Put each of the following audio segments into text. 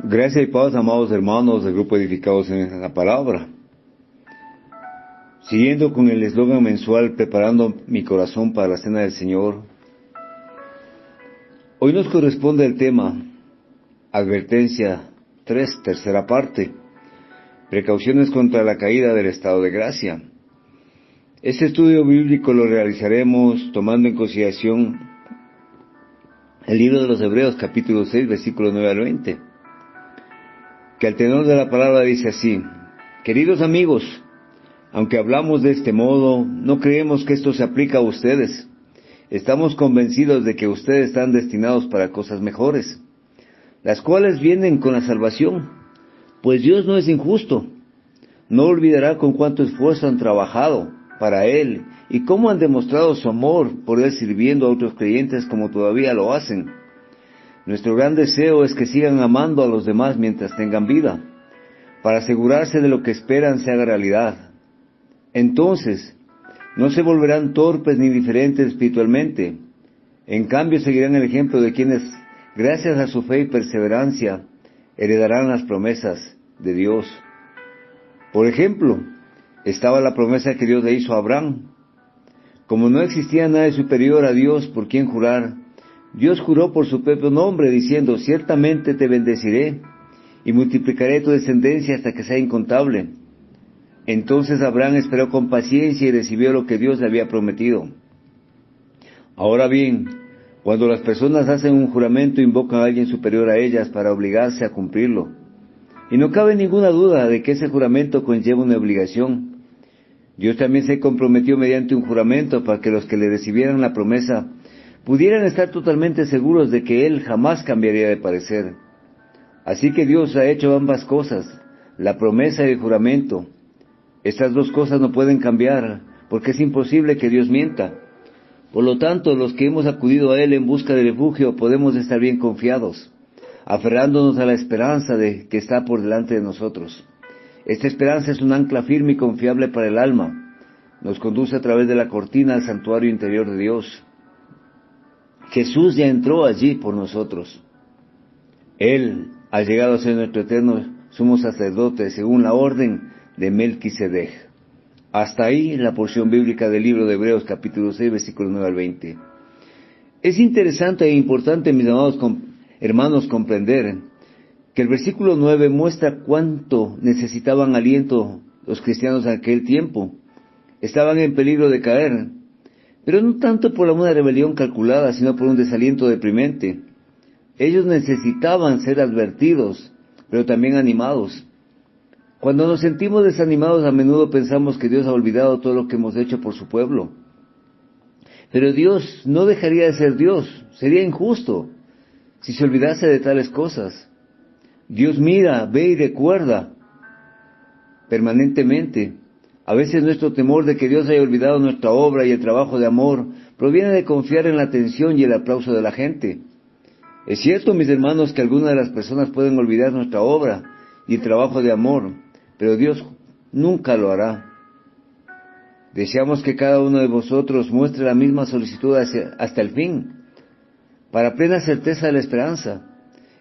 Gracias y paz, amados hermanos del grupo Edificados en la Palabra. Siguiendo con el eslogan mensual, preparando mi corazón para la cena del Señor, hoy nos corresponde el tema, Advertencia 3, tercera parte, precauciones contra la caída del estado de gracia. Este estudio bíblico lo realizaremos tomando en consideración el libro de los Hebreos, capítulo 6, versículos 9 al 20, que al tenor de la palabra dice así: Queridos amigos, aunque hablamos de este modo, no creemos que esto se aplica a ustedes. Estamos convencidos de que ustedes están destinados para cosas mejores, las cuales vienen con la salvación, pues Dios no es injusto. No olvidará con cuánto esfuerzo han trabajado para Él y cómo han demostrado su amor por Él sirviendo a otros creyentes como todavía lo hacen. Nuestro gran deseo es que sigan amando a los demás mientras tengan vida, para asegurarse de lo que esperan se haga realidad. Entonces, no se volverán torpes ni indiferentes espiritualmente. En cambio, seguirán el ejemplo de quienes, gracias a su fe y perseverancia, heredarán las promesas de Dios. Por ejemplo, estaba la promesa que Dios le hizo a Abraham. Como no existía nadie superior a Dios por quien jurar, Dios juró por su propio nombre, diciendo: ciertamente te bendeciré, y multiplicaré tu descendencia hasta que sea incontable. Entonces Abraham esperó con paciencia y recibió lo que Dios le había prometido. Ahora bien, cuando las personas hacen un juramento, invocan a alguien superior a ellas para obligarse a cumplirlo. Y no cabe ninguna duda de que ese juramento conlleva una obligación. Dios también se comprometió mediante un juramento para que los que le recibieran la promesa pudieran estar totalmente seguros de que Él jamás cambiaría de parecer. Así que Dios ha hecho ambas cosas, la promesa y el juramento. Estas dos cosas no pueden cambiar, porque es imposible que Dios mienta. Por lo tanto, los que hemos acudido a Él en busca de refugio podemos estar bien confiados, aferrándonos a la esperanza de que está por delante de nosotros. Esta esperanza es un ancla firme y confiable para el alma. Nos conduce a través de la cortina al santuario interior de Dios. Jesús ya entró allí por nosotros. Él ha llegado a ser nuestro eterno sumo sacerdote según la orden de Melquisedec. Hasta ahí la porción bíblica del libro de Hebreos capítulo 6, versículos 9 al 20. Es interesante e importante, mis amados hermanos, comprender que el versículo 9 muestra cuánto necesitaban aliento los cristianos en aquel tiempo. Estaban en peligro de caer, pero no tanto por una rebelión calculada, sino por un desaliento deprimente. Ellos necesitaban ser advertidos, pero también animados. Cuando nos sentimos desanimados, a menudo pensamos que Dios ha olvidado todo lo que hemos hecho por su pueblo. Pero Dios no dejaría de ser Dios, sería injusto si se olvidase de tales cosas. Dios mira, ve y recuerda permanentemente. A veces nuestro temor de que Dios haya olvidado nuestra obra y el trabajo de amor proviene de confiar en la atención y el aplauso de la gente. Es cierto, mis hermanos, que algunas de las personas pueden olvidar nuestra obra y el trabajo de amor, pero Dios nunca lo hará. Deseamos que cada uno de vosotros muestre la misma solicitud hasta el fin, para plena certeza de la esperanza.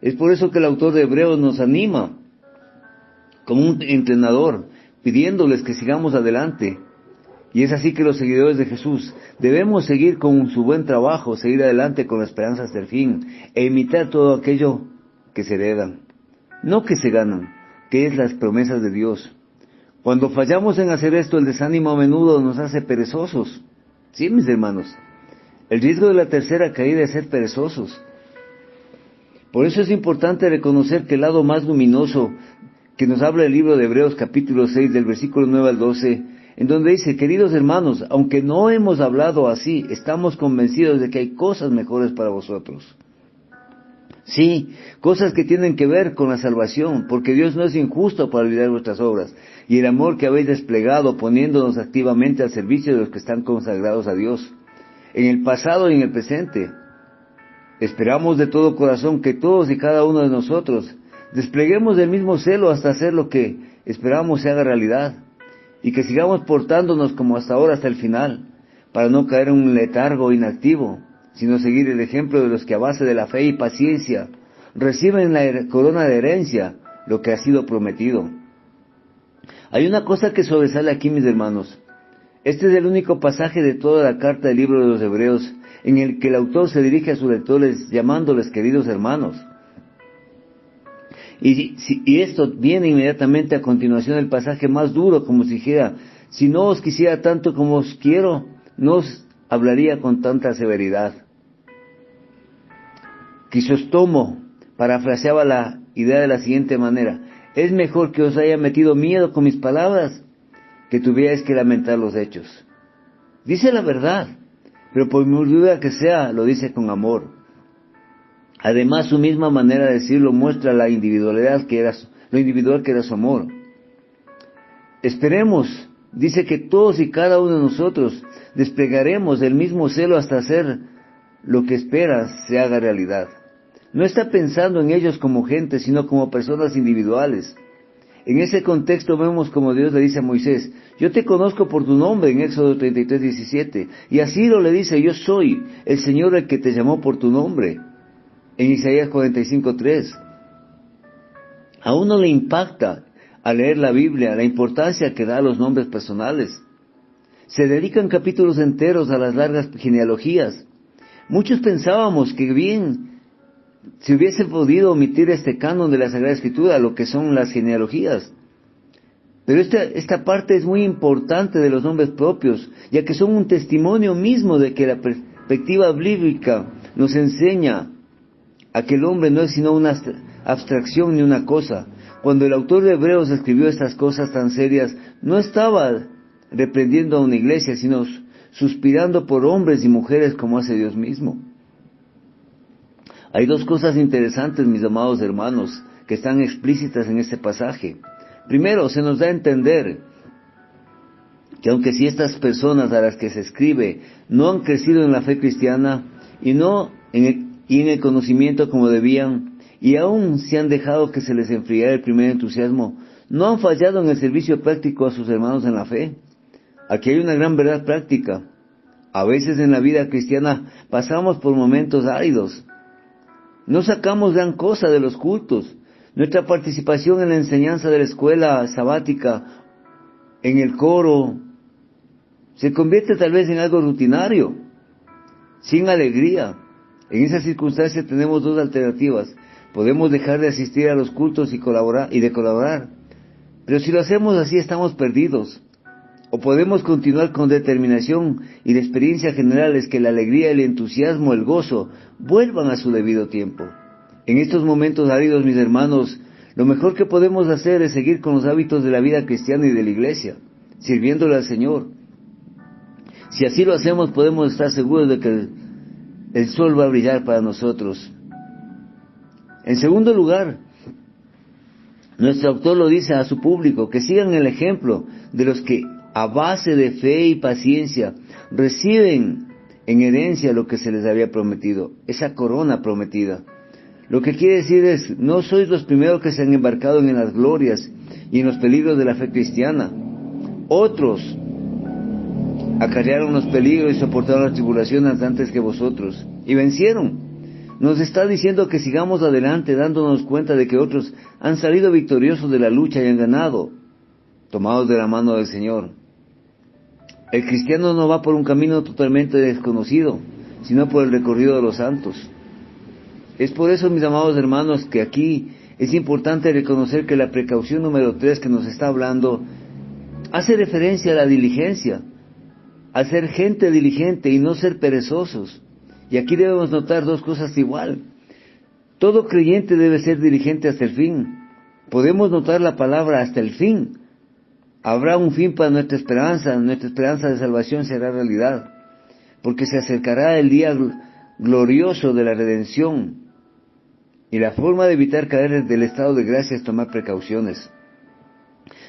Es por eso que el autor de Hebreos nos anima, como un entrenador, pidiéndoles que sigamos adelante. Y es así que los seguidores de Jesús debemos seguir con su buen trabajo, seguir adelante con la esperanza hasta el fin, e imitar todo aquello que se heredan, no que se ganan, que es las promesas de Dios. Cuando fallamos en hacer esto, el desánimo a menudo nos hace perezosos. Sí, mis hermanos, el riesgo de la tercera caída es ser perezosos. Por eso es importante reconocer que el lado más luminoso que nos habla el libro de Hebreos capítulo 6, del versículo 9 al 12, en donde dice: queridos hermanos, aunque no hemos hablado así, estamos convencidos de que hay cosas mejores para vosotros. Sí, cosas que tienen que ver con la salvación, porque Dios no es injusto para olvidar vuestras obras, y el amor que habéis desplegado poniéndonos activamente al servicio de los que están consagrados a Dios, en el pasado y en el presente. Esperamos de todo corazón que todos y cada uno de nosotros despleguemos el mismo celo hasta hacer lo que esperamos se haga realidad, y que sigamos portándonos como hasta ahora, hasta el final, para no caer en un letargo inactivo, sino seguir el ejemplo de los que a base de la fe y paciencia reciben la corona de herencia, lo que ha sido prometido. Hay una cosa que sobresale aquí, mis hermanos. Este es el único pasaje de toda la carta del libro de los Hebreos en el que el autor se dirige a sus lectores llamándoles queridos hermanos. Y esto viene inmediatamente a continuación del pasaje más duro, como si dijera, si no os quisiera tanto como os quiero, no os hablaría con tanta severidad. Crisóstomo parafraseaba la idea de la siguiente manera: es mejor que os haya metido miedo con mis palabras, que tuvierais que lamentar los hechos. Dice la verdad, pero por muy dura que sea, lo dice con amor. Además, su misma manera de decirlo muestra lo individual que era su amor. Esperemos, dice, que todos y cada uno de nosotros desplegaremos el mismo celo hasta hacer lo que espera se haga realidad. No está pensando en ellos como gente, sino como personas individuales. En ese contexto vemos como Dios le dice a Moisés: yo te conozco por tu nombre, en Éxodo 33:17, y a Ciro le dice: yo soy el Señor el que te llamó por tu nombre, en Isaías 45:3. A uno le impacta al leer la Biblia la importancia que da a los nombres personales. Se dedican capítulos enteros a las largas genealogías. Muchos pensábamos que bien si hubiese podido omitir este canon de la Sagrada Escritura, lo que son las genealogías. Pero esta parte es muy importante de los nombres propios, ya que son un testimonio mismo de que la perspectiva bíblica nos enseña a que el hombre no es sino una abstracción ni una cosa. Cuando el autor de Hebreos escribió estas cosas tan serias, no estaba reprendiendo a una iglesia, sino suspirando por hombres y mujeres como hace Dios mismo. Hay dos cosas interesantes, mis amados hermanos, que están explícitas en este pasaje. Primero, se nos da a entender que aunque si estas personas a las que se escribe no han crecido en la fe cristiana y en el conocimiento como debían, y aún se han dejado que se les enfriara el primer entusiasmo, no han fallado en el servicio práctico a sus hermanos en la fe. Aquí hay una gran verdad práctica. A veces en la vida cristiana pasamos por momentos áridos. No sacamos gran cosa de los cultos. Nuestra participación en la enseñanza de la escuela sabática, en el coro, se convierte tal vez en algo rutinario, sin alegría. En esas circunstancias tenemos dos alternativas. Podemos dejar de asistir a los cultos y colaborar. Pero si lo hacemos así, estamos perdidos. O podemos continuar con determinación, y la experiencia general es que la alegría, el entusiasmo, el gozo vuelvan a su debido tiempo. En estos momentos áridos, mis hermanos, lo mejor que podemos hacer es seguir con los hábitos de la vida cristiana y de la iglesia, sirviéndole al Señor. Si así lo hacemos, podemos estar seguros de que el sol va a brillar para nosotros. En segundo lugar, nuestro autor lo dice a su público, que sigan el ejemplo de los que a base de fe y paciencia reciben en herencia lo que se les había prometido, esa corona prometida. Lo que quiere decir es: no sois los primeros que se han embarcado en las glorias y en los peligros de la fe cristiana. Otros acarrearon los peligros y soportaron las tribulaciones antes que vosotros, y vencieron. Nos está diciendo que sigamos adelante, dándonos cuenta de que otros han salido victoriosos de la lucha y han ganado, tomados de la mano del Señor. El cristiano no va por un camino totalmente desconocido, sino por el recorrido de los santos. Es por eso, mis amados hermanos, que aquí es importante reconocer que la precaución número 3 que nos está hablando hace referencia a la diligencia, a ser gente diligente y no ser perezosos. Y aquí debemos notar dos cosas igual. Todo creyente debe ser diligente hasta el fin. Podemos notar la palabra hasta el fin. Habrá un fin para nuestra esperanza de salvación será realidad, porque se acercará el día glorioso de la redención, y la forma de evitar caer del estado de gracia es tomar precauciones.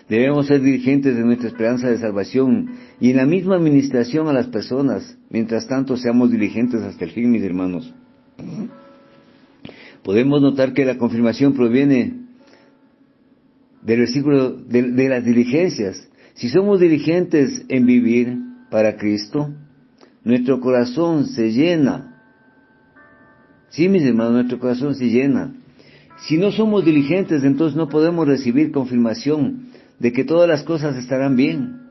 Debemos ser diligentes en nuestra esperanza de salvación y en la misma administración a las personas. Mientras tanto, seamos diligentes hasta el fin, mis hermanos. Podemos notar que la confirmación proviene del versículo de las diligencias. Si somos diligentes en vivir para Cristo, nuestro corazón se llena. Sí, mis hermanos, nuestro corazón se llena. Si no somos diligentes, entonces no podemos recibir confirmación de que todas las cosas estarán bien.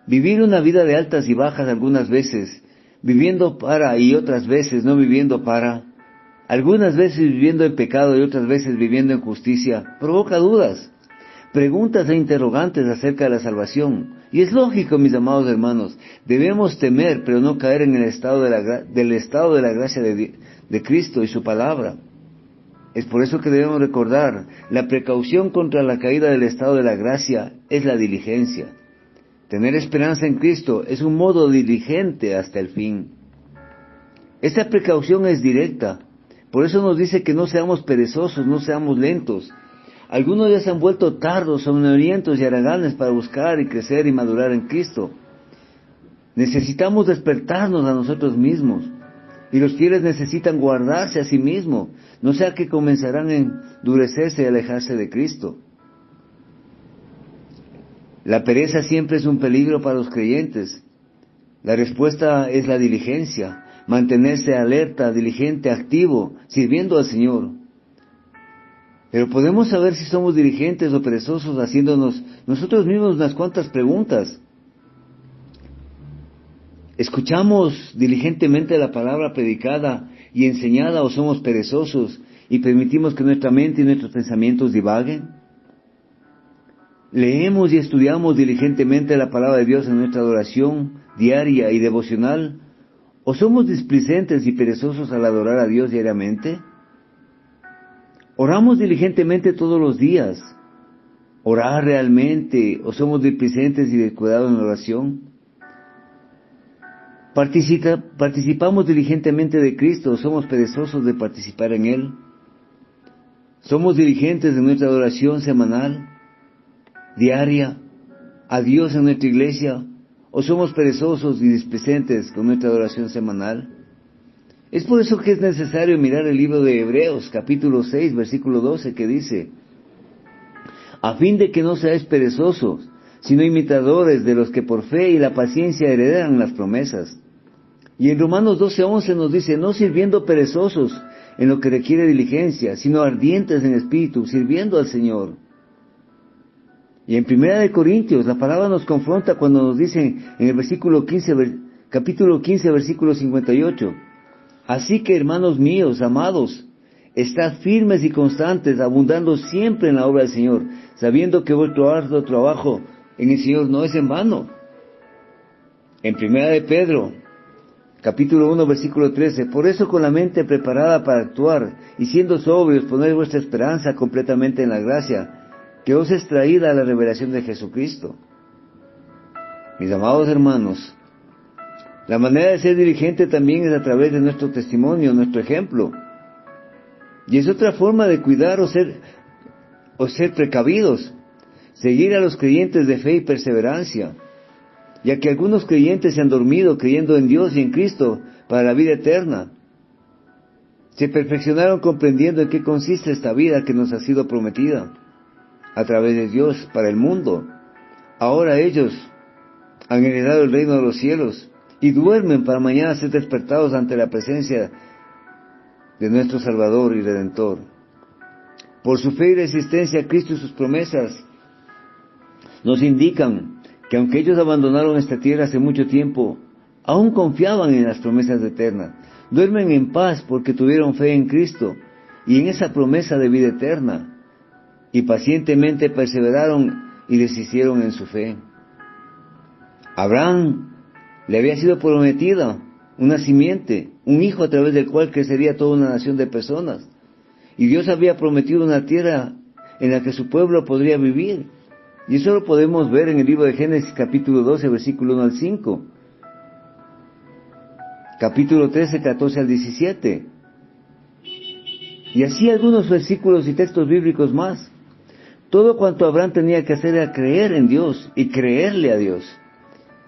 Vivir una vida de altas y bajas algunas veces, viviendo para y otras veces no viviendo para, algunas veces viviendo en pecado y otras veces viviendo en justicia, provoca dudas, preguntas e interrogantes acerca de la salvación. Y es lógico, mis amados hermanos, debemos temer, pero no caer en el estado del estado de la gracia de Cristo y su palabra. Es por eso que debemos recordar, la precaución contra la caída del estado de la gracia es la diligencia. Tener esperanza en Cristo es un modo diligente hasta el fin. Esta precaución es directa, por eso nos dice que no seamos perezosos, no seamos lentos. Algunos ya se han vuelto tardos, somnolientos y haraganes para buscar y crecer y madurar en Cristo. Necesitamos despertarnos a nosotros mismos, y los fieles necesitan guardarse a sí mismos, no sea que comenzarán a endurecerse y alejarse de Cristo. La pereza siempre es un peligro para los creyentes. La respuesta es la diligencia, mantenerse alerta, diligente, activo, sirviendo al Señor. Pero podemos saber si somos diligentes o perezosos haciéndonos nosotros mismos unas cuantas preguntas. ¿Escuchamos diligentemente la palabra predicada y enseñada o somos perezosos y permitimos que nuestra mente y nuestros pensamientos divaguen? ¿Leemos y estudiamos diligentemente la palabra de Dios en nuestra adoración diaria y devocional? ¿O somos displicentes y perezosos al adorar a Dios diariamente? ¿Oramos diligentemente todos los días? ¿Orar realmente o somos displicentes y descuidados en la oración? ¿Participamos diligentemente de Cristo o somos perezosos de participar en Él? ¿Somos diligentes en nuestra adoración semanal, diaria, a Dios en nuestra iglesia, o somos perezosos y displicentes con nuestra adoración semanal? Es por eso que es necesario mirar el libro de Hebreos, capítulo 6, versículo 12, que dice: a fin de que no seáis perezosos, sino imitadores de los que por fe y la paciencia heredan las promesas. Y en Romanos 12:11 nos dice: no sirviendo perezosos en lo que requiere diligencia, sino ardientes en espíritu, sirviendo al Señor. Y en 1 Corintios, la palabra nos confronta cuando nos dice en el capítulo 15, versículo 58, así que, hermanos míos, amados, estad firmes y constantes, abundando siempre en la obra del Señor, sabiendo que vuestro arduo trabajo en el Señor no es en vano. En 1 de Pedro, capítulo 1, versículo 13, por eso con la mente preparada para actuar, y siendo sobrios, poned vuestra esperanza completamente en la gracia, que os es traída a la revelación de Jesucristo. Mis amados hermanos, la manera de ser diligente también es a través de nuestro testimonio, nuestro ejemplo. Y es otra forma de cuidar o ser precavidos, seguir a los creyentes de fe y perseverancia, ya que algunos creyentes se han dormido creyendo en Dios y en Cristo para la vida eterna. Se perfeccionaron comprendiendo en qué consiste esta vida que nos ha sido prometida a través de Dios para el mundo. Ahora ellos han heredado el reino de los cielos y duermen para mañana ser despertados ante la presencia de nuestro Salvador y Redentor. Por su fe y resistencia a Cristo y sus promesas, nos indican que aunque ellos abandonaron esta tierra hace mucho tiempo, aún confiaban en las promesas eternas. Duermen en paz porque tuvieron fe en Cristo y en esa promesa de vida eterna, y pacientemente perseveraron y desistieron en su fe. Abraham le había sido prometida una simiente, un hijo a través del cual crecería toda una nación de personas. Y Dios había prometido una tierra en la que su pueblo podría vivir. Y eso lo podemos ver en el libro de Génesis capítulo 12, versículo 1 al 5. Capítulo 13, 14 al 17. Y así algunos versículos y textos bíblicos más. Todo cuanto Abraham tenía que hacer era creer en Dios y creerle a Dios.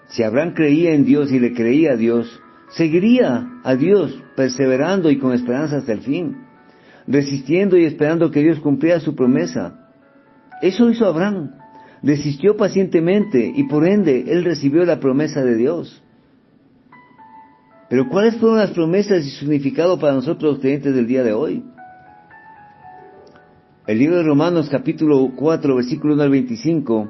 Si Abraham creía en Dios y le creía a Dios, seguiría a Dios, perseverando y con esperanza hasta el fin, resistiendo y esperando que Dios cumpliera su promesa. Eso hizo Abraham. Resistió pacientemente y por ende él recibió la promesa de Dios. Pero ¿cuáles fueron las promesas y su significado para nosotros los creyentes del día de hoy? El libro de Romanos capítulo 4, versículo 1 al 25,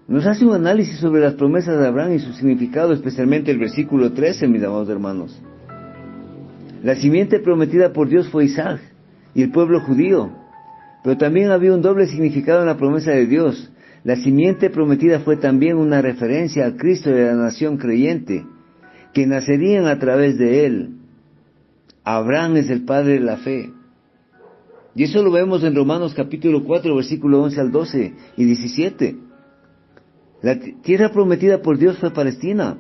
nos hace un análisis sobre las promesas de Abraham y su significado, especialmente el versículo 13, mis amados hermanos. La simiente prometida por Dios fue Isaac y el pueblo judío, pero también había un doble significado en la promesa de Dios. La simiente prometida fue también una referencia al Cristo de la nación creyente, que nacerían a través de él. Abraham es el padre de la fe. Y eso lo vemos en Romanos capítulo 4, versículo 11 al 12 y 17. La tierra prometida por Dios fue Palestina,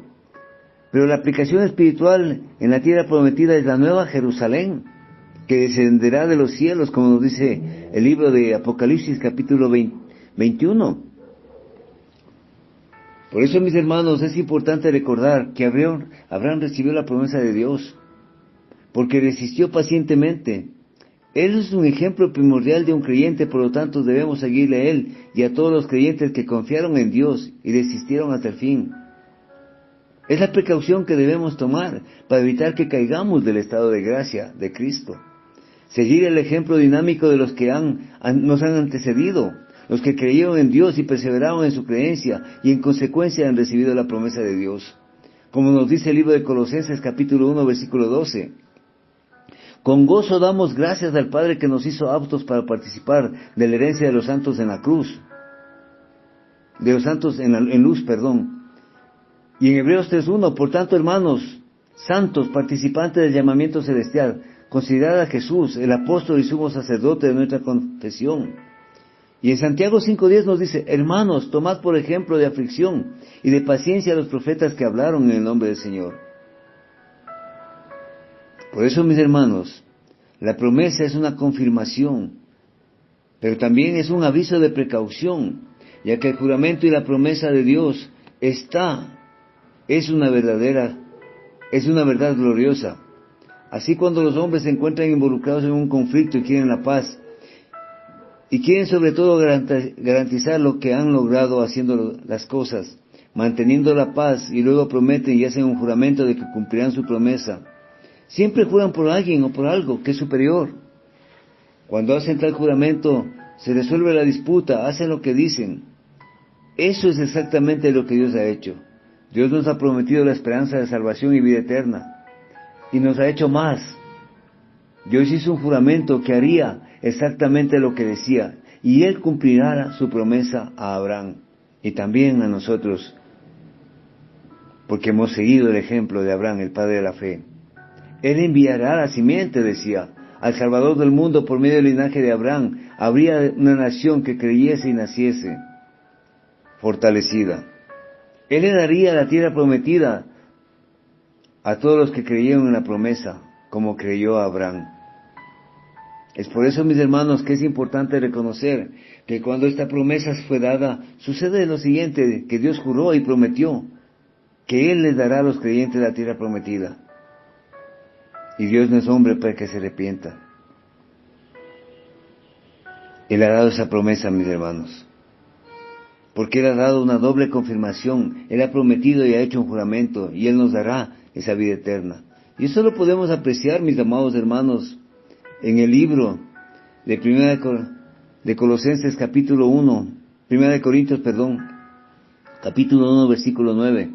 pero la aplicación espiritual en la tierra prometida es la nueva Jerusalén, que descenderá de los cielos, como nos dice el libro de Apocalipsis capítulo 21. Por eso, mis hermanos, es importante recordar que Abraham recibió la promesa de Dios, porque resistió pacientemente. Él es un ejemplo primordial de un creyente, por lo tanto debemos seguirle a él y a todos los creyentes que confiaron en Dios y resistieron hasta el fin. Es la precaución que debemos tomar para evitar que caigamos del estado de gracia de Cristo. Seguir el ejemplo dinámico de los que nos han antecedido, los que creyeron en Dios y perseveraron en su creencia y en consecuencia han recibido la promesa de Dios. Como nos dice el libro de Colosenses capítulo 1 versículo 12. Con gozo damos gracias al Padre que nos hizo aptos para participar de la herencia de los santos en la cruz. De los santos en luz. Y en Hebreos 3.1, por tanto, hermanos, santos, participantes del llamamiento celestial, considerad a Jesús, el apóstol y sumo sacerdote de nuestra confesión. Y en Santiago 5.10 nos dice, hermanos, tomad por ejemplo de aflicción y de paciencia a los profetas que hablaron en el nombre del Señor. Por eso, mis hermanos, la promesa es una confirmación, pero también es un aviso de precaución, ya que el juramento y la promesa de Dios es una verdad gloriosa. Así, cuando los hombres se encuentran involucrados en un conflicto y quieren la paz, y quieren sobre todo garantizar lo que han logrado haciendo las cosas, manteniendo la paz, y luego prometen y hacen un juramento de que cumplirán su promesa, siempre juran por alguien o por algo que es superior. Cuando hacen tal juramento, se resuelve la disputa, hacen lo que dicen. Eso es exactamente lo que Dios ha hecho. Dios nos ha prometido la esperanza de salvación y vida eterna. Y nos ha hecho más. Dios hizo un juramento que haría exactamente lo que decía. Y Él cumplirá su promesa a Abraham. Y también a nosotros. Porque hemos seguido el ejemplo de Abraham, el padre de la fe. Él enviará la simiente, decía, al Salvador del mundo por medio del linaje de Abraham. Habría una nación que creyese y naciese fortalecida. Él le daría la tierra prometida a todos los que creyeron en la promesa, como creyó Abraham. Es por eso, mis hermanos, que es importante reconocer que cuando esta promesa fue dada, sucede lo siguiente, que Dios juró y prometió que Él les dará a los creyentes la tierra prometida. Y Dios no es hombre para que se arrepienta. Él ha dado esa promesa, mis hermanos, porque Él ha dado una doble confirmación. Él ha prometido y ha hecho un juramento, y Él nos dará esa vida eterna. Y eso lo podemos apreciar, mis amados hermanos, en el libro de Colosenses capítulo 1, capítulo 1, versículo 9,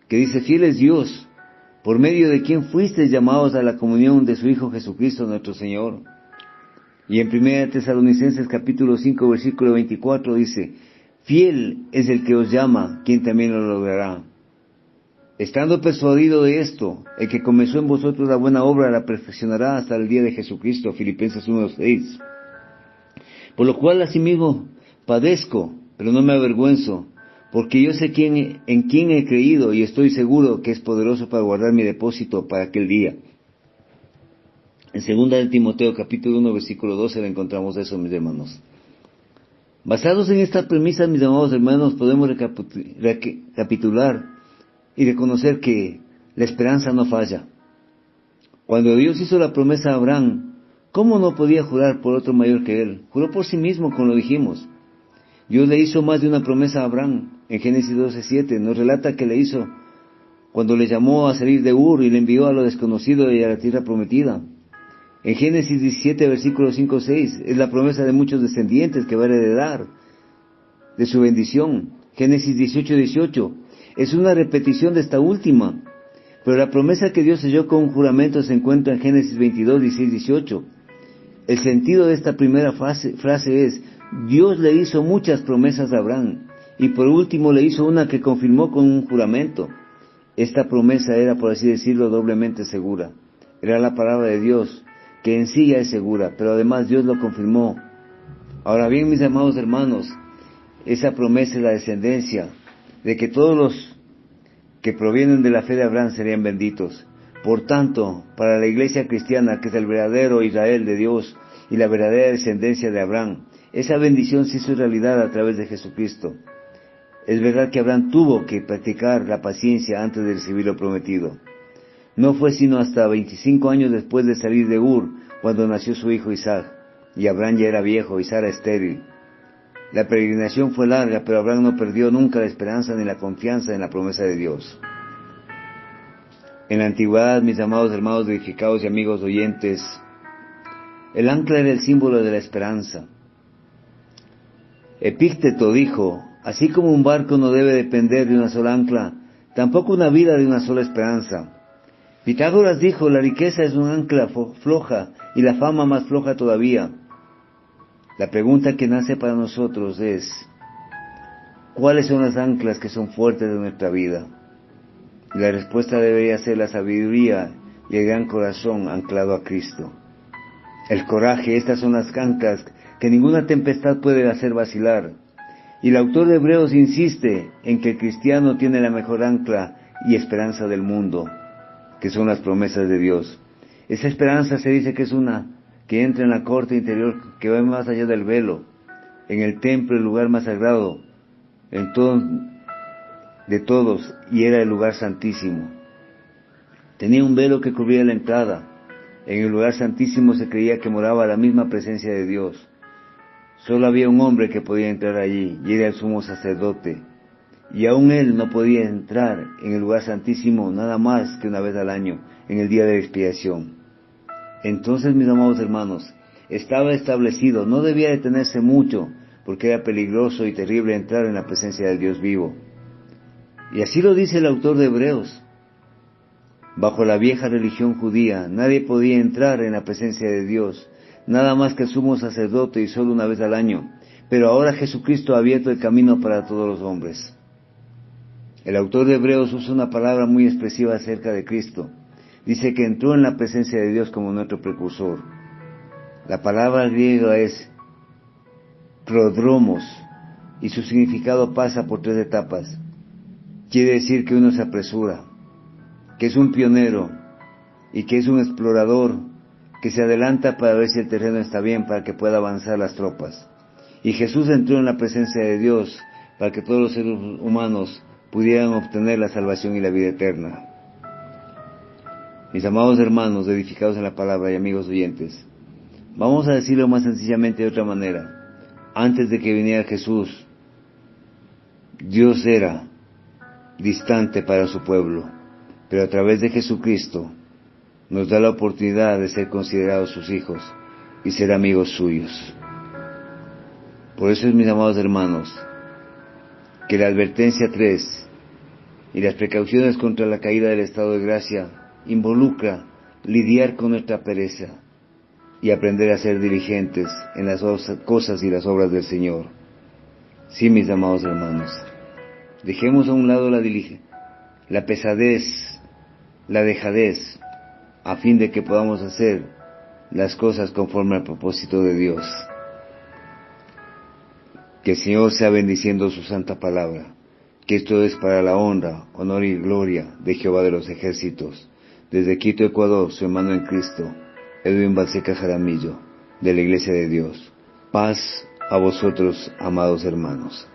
que dice, fiel es Dios, por medio de quien fuisteis llamados a la comunión de su Hijo Jesucristo nuestro Señor. Y en 1 Tesalonicenses capítulo 5, versículo 24 dice, fiel es el que os llama, quien también lo logrará. Estando persuadido de esto, el que comenzó en vosotros la buena obra la perfeccionará hasta el día de Jesucristo. Filipenses 1:6. Por lo cual asimismo padezco, pero no me avergüenzo, porque yo sé en quién he creído y estoy seguro que es poderoso para guardar mi depósito para aquel día. En 2 de Timoteo capítulo 1 versículo 12 le encontramos eso, mis hermanos. Basados en esta premisa, mis amados hermanos, podemos recapitular y reconocer que la esperanza no falla. Cuando Dios hizo la promesa a Abraham, ¿cómo no podía jurar por otro mayor que él? Juró por sí mismo, como lo dijimos. Dios le hizo más de una promesa a Abraham. En Génesis 12:7 nos relata que le hizo cuando le llamó a salir de Ur y le envió a lo desconocido y a la tierra prometida. En Génesis 17, versículos 5, 6, es la promesa de muchos descendientes que va a heredar de su bendición. Génesis 18, 18, es una repetición de esta última. Pero la promesa que Dios selló con un juramento se encuentra en Génesis 22, 16, 18. El sentido de esta primera frase es, Dios le hizo muchas promesas a Abraham, y por último le hizo una que confirmó con un juramento. Esta promesa era, por así decirlo, doblemente segura. Era la palabra de Dios, que en sí ya es segura, pero además Dios lo confirmó. Ahora bien, mis amados hermanos, esa promesa es la descendencia, de que todos los que provienen de la fe de Abraham serían benditos. Por tanto, para la iglesia cristiana, que es el verdadero Israel de Dios y la verdadera descendencia de Abraham, esa bendición se hizo realidad a través de Jesucristo. Es verdad que Abraham tuvo que practicar la paciencia antes de recibir lo prometido. No fue sino hasta 25 años después de salir de Ur, cuando nació su hijo Isaac, y Abraham ya era viejo y Sara estéril. La peregrinación fue larga, pero Abraham no perdió nunca la esperanza ni la confianza en la promesa de Dios. En la antigüedad, mis amados hermanos edificados y amigos oyentes, el ancla era el símbolo de la esperanza. Epícteto dijo, así como un barco no debe depender de una sola ancla, tampoco una vida de una sola esperanza. Pitágoras dijo, la riqueza es un ancla floja y la fama más floja todavía. La pregunta que nace para nosotros es, ¿cuáles son las anclas que son fuertes de nuestra vida? Y la respuesta debería ser la sabiduría y el gran corazón anclado a Cristo. El coraje, estas son las anclas que ninguna tempestad puede hacer vacilar. Y el autor de Hebreos insiste en que el cristiano tiene la mejor ancla y esperanza del mundo, que son las promesas de Dios. Esa esperanza se dice que es una que entra en la corte interior, que va más allá del velo, en el templo, el lugar más sagrado, de todos, y era el lugar santísimo. Tenía un velo que cubría la entrada. En el lugar santísimo se creía que moraba la misma presencia de Dios. Solo había un hombre que podía entrar allí, y era el sumo sacerdote. Y aún él no podía entrar en el lugar santísimo nada más que una vez al año, en el día de la expiación. Entonces, mis amados hermanos, estaba establecido, no debía detenerse mucho, porque era peligroso y terrible entrar en la presencia del Dios vivo. Y así lo dice el autor de Hebreos. Bajo la vieja religión judía, nadie podía entrar en la presencia de Dios, nada más que el sumo sacerdote y solo una vez al año. Pero ahora Jesucristo ha abierto el camino para todos los hombres. El autor de Hebreos usa una palabra muy expresiva acerca de Cristo. Dice que entró en la presencia de Dios como nuestro precursor. La palabra griega es prodromos, y su significado pasa por 3 etapas. Quiere decir que uno se apresura, que es un pionero, y que es un explorador, que se adelanta para ver si el terreno está bien para que pueda avanzar las tropas. Y Jesús entró en la presencia de Dios para que todos los seres humanos pudieran obtener la salvación y la vida eterna. Mis amados hermanos edificados en la palabra y amigos oyentes, vamos a decirlo más sencillamente de otra manera. Antes de que viniera Jesús, Dios era distante para su pueblo, pero a través de Jesucristo nos da la oportunidad de ser considerados sus hijos y ser amigos suyos. Por eso, mis amados hermanos, que la advertencia 3 y las precauciones contra la caída del estado de gracia involucra lidiar con nuestra pereza y aprender a ser diligentes en las cosas y las obras del Señor. Sí, mis amados hermanos, dejemos a un lado la pesadez, la dejadez, a fin de que podamos hacer las cosas conforme al propósito de Dios. Que el Señor sea bendiciendo su santa palabra, que esto es para la honra, honor y gloria de Jehová de los ejércitos. Desde Quito, Ecuador, su hermano en Cristo, Edwin Balseca Jaramillo, de la Iglesia de Dios. Paz a vosotros, amados hermanos.